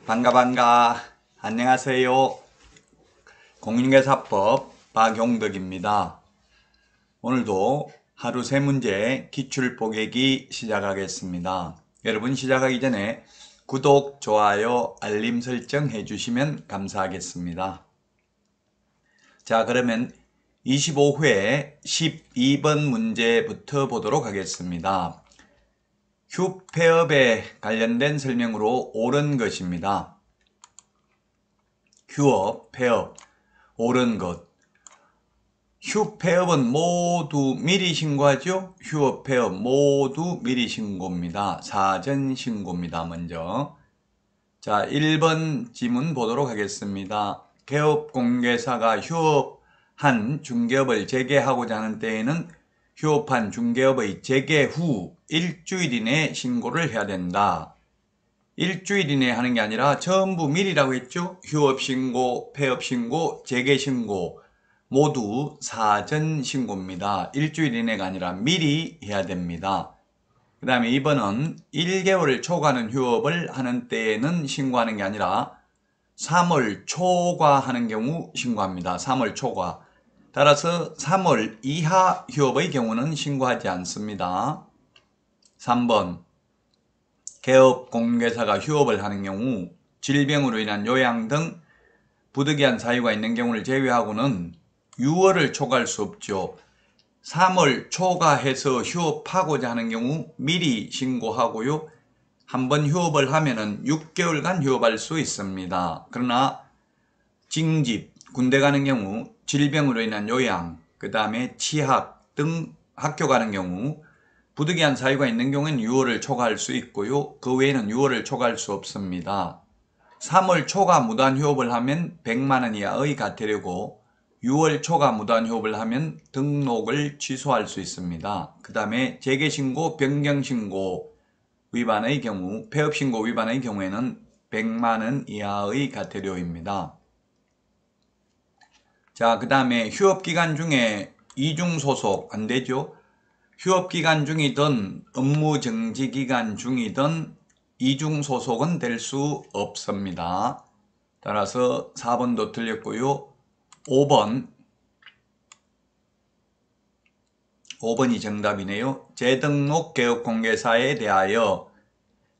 반가 안녕하세요. 공인중개사법 박용덕입니다. 오늘도 하루 세 문제 기출뽀개기 시작하겠습니다. 여러분 시작하기 전에 구독, 좋아요, 알림 설정 해주시면 감사하겠습니다. 자, 그러면 25회 12번 문제부터 보도록 하겠습니다. 휴폐업에 관련된 설명으로 옳은 것입니다. 휴업, 폐업, 옳은 것. 휴폐업은 모두 미리 신고하죠? 휴업, 폐업 모두 미리 신고입니다. 사전 신고입니다. 먼저. 자, 1번 지문 보도록 하겠습니다. 개업공개사가 휴업한 중개업을 재개하고자 하는 때에는 휴업한 중개업의 재개 후 일주일 이내에 신고를 해야 된다. 일주일 이내에 하는 게 아니라 전부 미리라고 했죠. 휴업 신고, 폐업 신고, 재개 신고 모두 사전 신고입니다. 일주일 이내가 아니라 미리 해야 됩니다. 그 다음에 2번은 1개월을 초과하는 휴업을 하는 때에는 신고하는 게 아니라 3월 초과하는 경우 신고합니다. 3월 초과. 따라서 3월 이하 휴업의 경우는 신고하지 않습니다. 3번 개업공개사가 휴업을 하는 경우 질병으로 인한 요양 등 부득이한 사유가 있는 경우를 제외하고는 6월을 초과할 수 없죠. 3월 초과해서 휴업하고자 하는 경우 미리 신고하고요. 한번 휴업을 하면은 6개월간 휴업할 수 있습니다. 그러나 징집, 군대 가는 경우, 질병으로 인한 요양, 그 다음에 취학 등 학교 가는 경우 부득이한 사유가 있는 경우에는 6월을 초과할 수 있고요. 그 외에는 6월을 초과할 수 없습니다. 3월 초과 무단 휴업을 하면 100만 원 이하의 과태료고 6월 초과 무단 휴업을 하면 등록을 취소할 수 있습니다. 그 다음에 재개신고, 변경신고 위반의 경우, 폐업신고 위반의 경우에는 100만 원 이하의 과태료입니다. 자, 그 다음에 휴업기간 중에 이중소속 안 되죠. 휴업기간 중이든 업무정지기간 중이든 이중소속은 될 수 없습니다. 따라서 4번도 틀렸고요. 5번이 정답이네요. 재등록 개업공개사에 대하여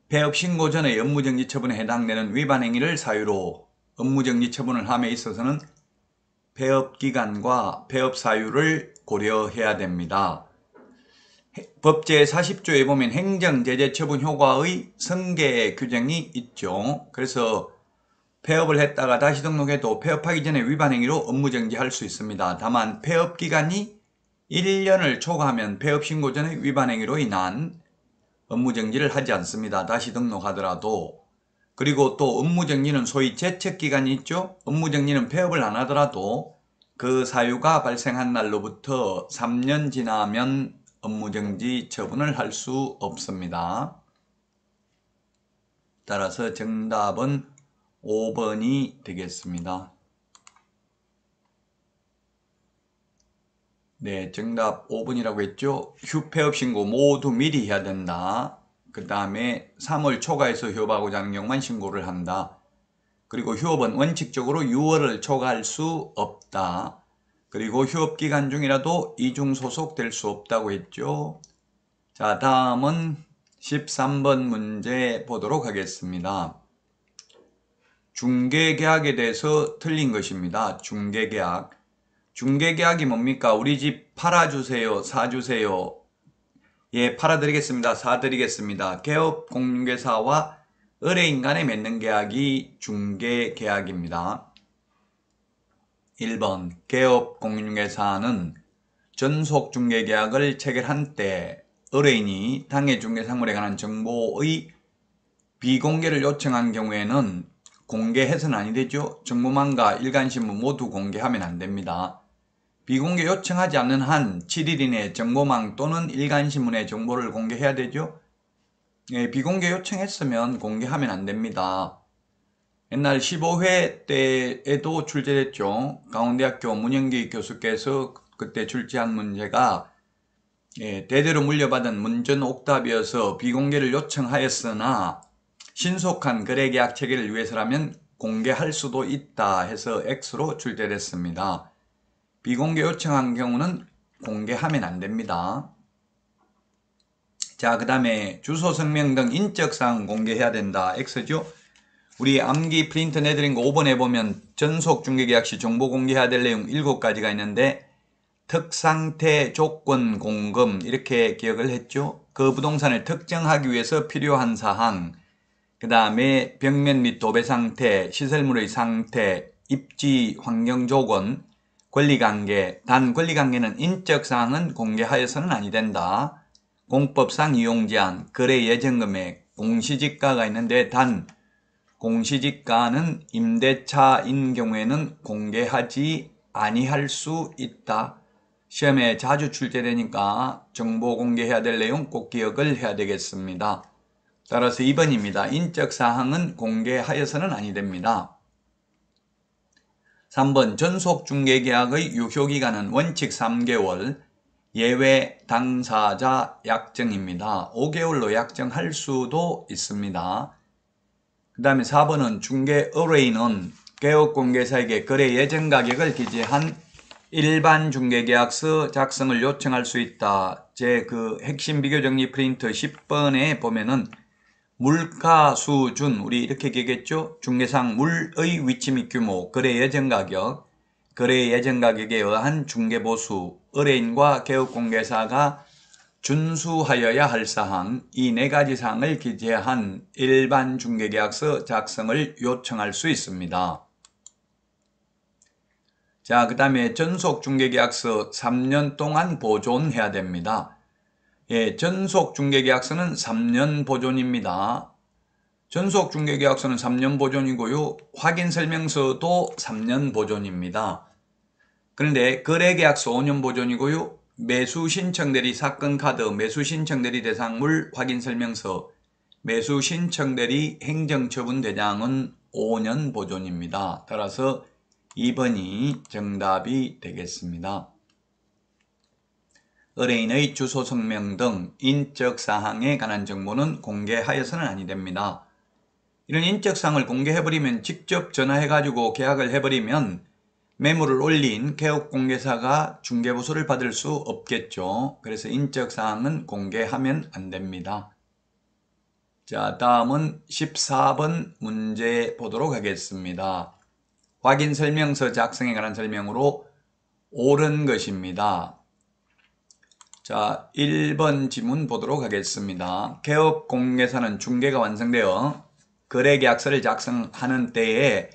폐업신고 전의 업무정지 처분에 해당되는 위반 행위를 사유로 업무정지 처분을 함에 있어서는 폐업기간과 폐업 사유를 고려해야 됩니다. 법 제40조에 보면 행정제재 처분 효과의 성계 규정이 있죠. 그래서 폐업을 했다가 다시 등록해도 폐업하기 전에 위반 행위로 업무정지할 수 있습니다. 다만 폐업기간이 1년을 초과하면 폐업신고 전에 위반 행위로 인한 업무정지를 하지 않습니다. 다시 등록하더라도. 그리고 또 업무정지는 소위 제척기간이 있죠. 업무정지는 폐업을 안 하더라도 그 사유가 발생한 날로부터 3년 지나면 업무정지 처분을 할 수 없습니다. 따라서 정답은 5번이 되겠습니다. 네, 정답 5번이라고 했죠. 휴폐업 신고 모두 미리 해야 된다. 그 다음에 3월 초과해서 휴업하고자 하는 경우만 신고를 한다. 그리고 휴업은 원칙적으로 6월을 초과할 수 없다. 그리고 휴업기간 중이라도 이중소속 될 수 없다고 했죠. 자, 다음은 13번 문제 보도록 하겠습니다. 중개계약에 대해서 틀린 것입니다. 중개계약. 중개계약이 뭡니까? 우리 집 팔아주세요, 사주세요. 예, 팔아드리겠습니다, 사드리겠습니다. 개업공개사와 의뢰인 간에 맺는 계약이 중개계약입니다. 1번 개업공개사는 전속중개계약을 체결한 때 의뢰인이 당해 중개사물에 관한 정보의 비공개를 요청한 경우에는 공개해서는 아니 되죠. 정보망과 일간신문 모두 공개하면 안 됩니다. 비공개 요청하지 않는 한 7일 이내에 정보망 또는 일간신문에 정보를 공개해야 되죠. 예, 비공개 요청했으면 공개하면 안 됩니다. 옛날 15회 때에도 출제됐죠. 강원대학교 문영기 교수께서 그때 출제한 문제가 대대로 물려받은 문전 옥답이어서 비공개를 요청하였으나 신속한 거래계약 체결을 위해서라면 공개할 수도 있다 해서 X로 출제됐습니다. 비공개 요청한 경우는 공개하면 안 됩니다. 자, 그 다음에 주소, 성명 등 인적사항 공개해야 된다. X죠. 우리 암기 프린트 내드린 거 5번에 보면 전속 중개계약 시 정보 공개해야 될 내용 7가지가 있는데 특상태, 조건, 공금 이렇게 기억을 했죠. 그 부동산을 특정하기 위해서 필요한 사항, 그 다음에 벽면 및 도배 상태, 시설물의 상태, 입지 환경 조건, 권리관계, 단 권리관계는 인적사항은 공개하여서는 아니 된다. 공법상 이용제한, 거래 예정금액, 공시지가가 있는데 단 공시지가는 임대차인 경우에는 공개하지 아니할 수 있다. 시험에 자주 출제되니까 정보 공개해야 될 내용 꼭 기억을 해야 되겠습니다. 따라서 2번입니다. 인적사항은 공개하여서는 아니 됩니다. 3번 전속중개계약의 유효기간은 원칙 3개월, 예외 당사자 약정입니다. 5개월로 약정할 수도 있습니다. 그 다음에 4번은 중개 의뢰인은 개업공개사에게 거래 예정 가격을 기재한 일반 중개계약서 작성을 요청할 수 있다. 제 그 핵심 비교정리 프린트 10번에 보면은 물가 수준, 우리 이렇게 얘기했죠. 중개상 물의 위치 및 규모, 거래 예정 가격, 거래 예정 가격에 의한 중개보수, 의뢰인과 개업공개사가 준수하여야 할 사항, 이 4가지 사항을 기재한 일반 중개계약서 작성을 요청할 수 있습니다. 자, 그 다음에 전속중개계약서 3년 동안 보존해야 됩니다. 예, 전속중개계약서는 3년 보존입니다. 전속중개계약서는 3년 보존이고요. 확인설명서도 3년 보존입니다. 그런데 거래계약서 5년 보존이고요. 매수신청대리 사건카드, 매수신청대리 대상물 확인설명서, 매수신청대리 행정처분대장은 5년 보존입니다. 따라서 2번이 정답이 되겠습니다. 의뢰인의 주소, 성명 등 인적사항에 관한 정보는 공개하여서는 아니 됩니다. 이런 인적사항을 공개해버리면 직접 전화해가지고 계약을 해버리면 매물을 올린 개업공개사가 중개보수를 받을 수 없겠죠. 그래서 인적사항은 공개하면 안 됩니다. 자, 다음은 14번 문제 보도록 하겠습니다. 확인설명서 작성에 관한 설명으로 옳은 것입니다. 자, 1번 지문 보도록 하겠습니다. 개업공개사는 중개가 완성되어 거래계약서를 작성하는 때에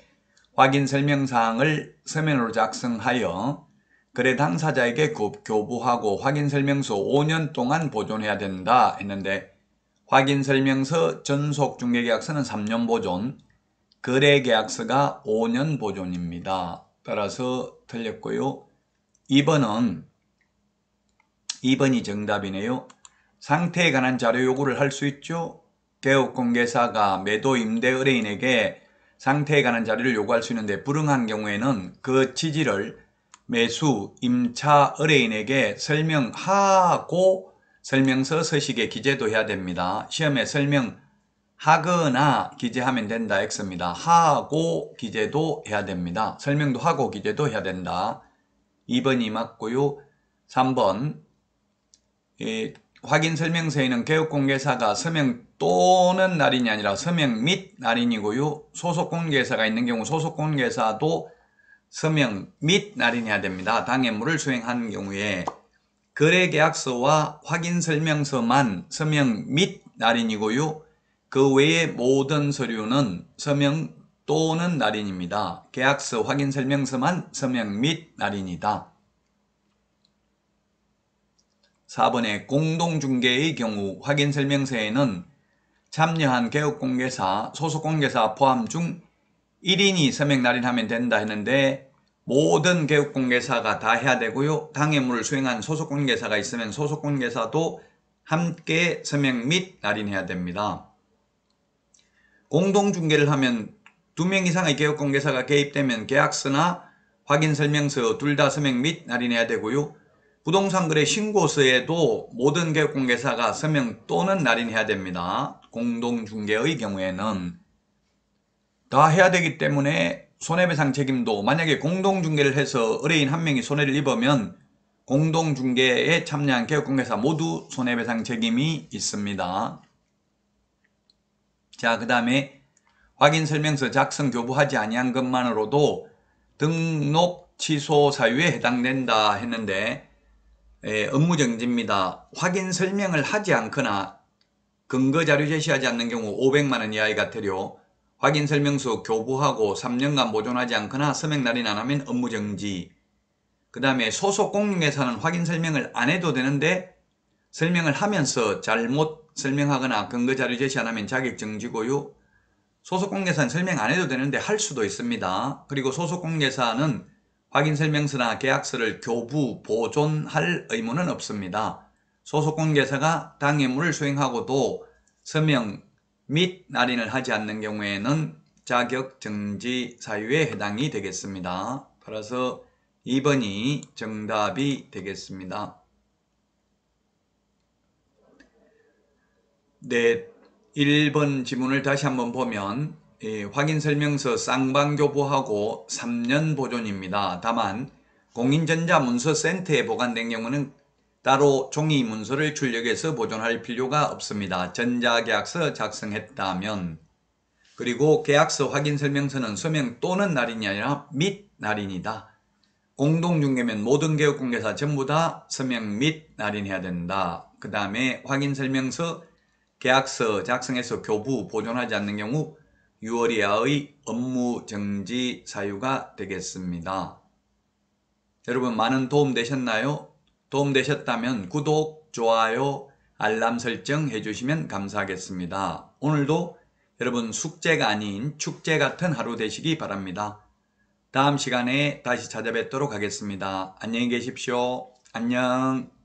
확인설명사항을 서면으로 작성하여 거래 당사자에게 교부하고 확인설명서 5년 동안 보존해야 된다 했는데 확인설명서 전속중개계약서는 3년 보존, 거래계약서가 5년 보존입니다. 따라서 틀렸고요. 2번이 정답이네요. 상태에 관한 자료 요구를 할 수 있죠. 개업공개사가 매도 임대 의뢰인에게 상태에 관한 자료를 요구할 수 있는데 불응한 경우에는 그 취지를 매수, 임차 의뢰인에게 설명하고 설명서 서식에 기재도 해야 됩니다. 시험에 설명하거나 기재하면 된다 X입니다. 하고 기재도 해야 됩니다. 설명도 하고 기재도 해야 된다. 2번이 맞고요. 3번 확인설명서에는 개업공개사가 서명 또는 날인이 아니라 서명 및 날인이고요. 소속공개사가 있는 경우 소속공개사도 서명 및 날인해야 됩니다. 당해물을 수행하는 경우에 거래계약서와 확인설명서만 서명 및 날인이고요. 그 외의 모든 서류는 서명 또는 날인입니다. 계약서, 확인설명서만 서명 및 날인이다. 4번에 공동중개의 경우 확인설명서에는 참여한 개업공개사, 소속공개사 포함 중 1인이 서명 날인하면 된다 했는데 모든 개업공개사가 다 해야 되고요. 당해물을 수행한 소속공개사가 있으면 소속공개사도 함께 서명 및 날인해야 됩니다. 공동중개를 하면 2명 이상의 개업공개사가 개입되면 계약서나 확인설명서 둘 다 서명 및 날인해야 되고요. 부동산 거래 신고서에도 모든 개업공개사가 서명 또는 날인해야 됩니다. 공동중개의 경우에는 다 해야 되기 때문에 손해배상 책임도 만약에 공동중개를 해서 의뢰인 한 명이 손해를 입으면 공동중개에 참여한 개업공개사 모두 손해배상 책임이 있습니다. 자, 그 다음에 확인설명서 작성 교부하지 아니한 것만으로도 등록 취소 사유에 해당된다 했는데 업무정지입니다. 확인설명을 하지 않거나 근거자료 제시하지 않는 경우 500만원 이하의 과태료, 확인설명서 교부하고 3년간 보존하지 않거나 서명 날인 안 하면 업무정지. 그 다음에 소속 공인중개사는 확인설명을 안 해도 되는데 설명을 하면서 잘못 설명하거나 근거자료 제시 안 하면 자격정지고요. 소속공개사는 설명 안 해도 되는데 할 수도 있습니다. 그리고 소속공개사는 확인설명서나 계약서를 교부, 보존할 의무는 없습니다. 소속공개사가 당해물을 수행하고도 서명 및 날인을 하지 않는 경우에는 자격정지 사유에 해당이 되겠습니다. 따라서 2번이 정답이 되겠습니다. 네, 1번 지문을 다시 한번 보면 확인설명서 쌍방교부하고 3년 보존입니다. 다만 공인전자문서센터에 보관된 경우는 따로 종이 문서를 출력해서 보존할 필요가 없습니다. 전자계약서 작성했다면. 그리고 계약서 확인설명서는 서명 또는 날인이 아니라 및 날인이다. 공동중개면 모든 개업공개사 전부 다 서명 및 날인해야 된다. 그 다음에 확인설명서 계약서 작성해서 교부, 보존하지 않는 경우 6월 이하의 업무정지 사유가 되겠습니다. 여러분 많은 도움 되셨나요? 도움 되셨다면 구독, 좋아요, 알람 설정 해주시면 감사하겠습니다. 오늘도 여러분 숙제가 아닌 축제 같은 하루 되시기 바랍니다. 다음 시간에 다시 찾아뵙도록 하겠습니다. 안녕히 계십시오. 안녕.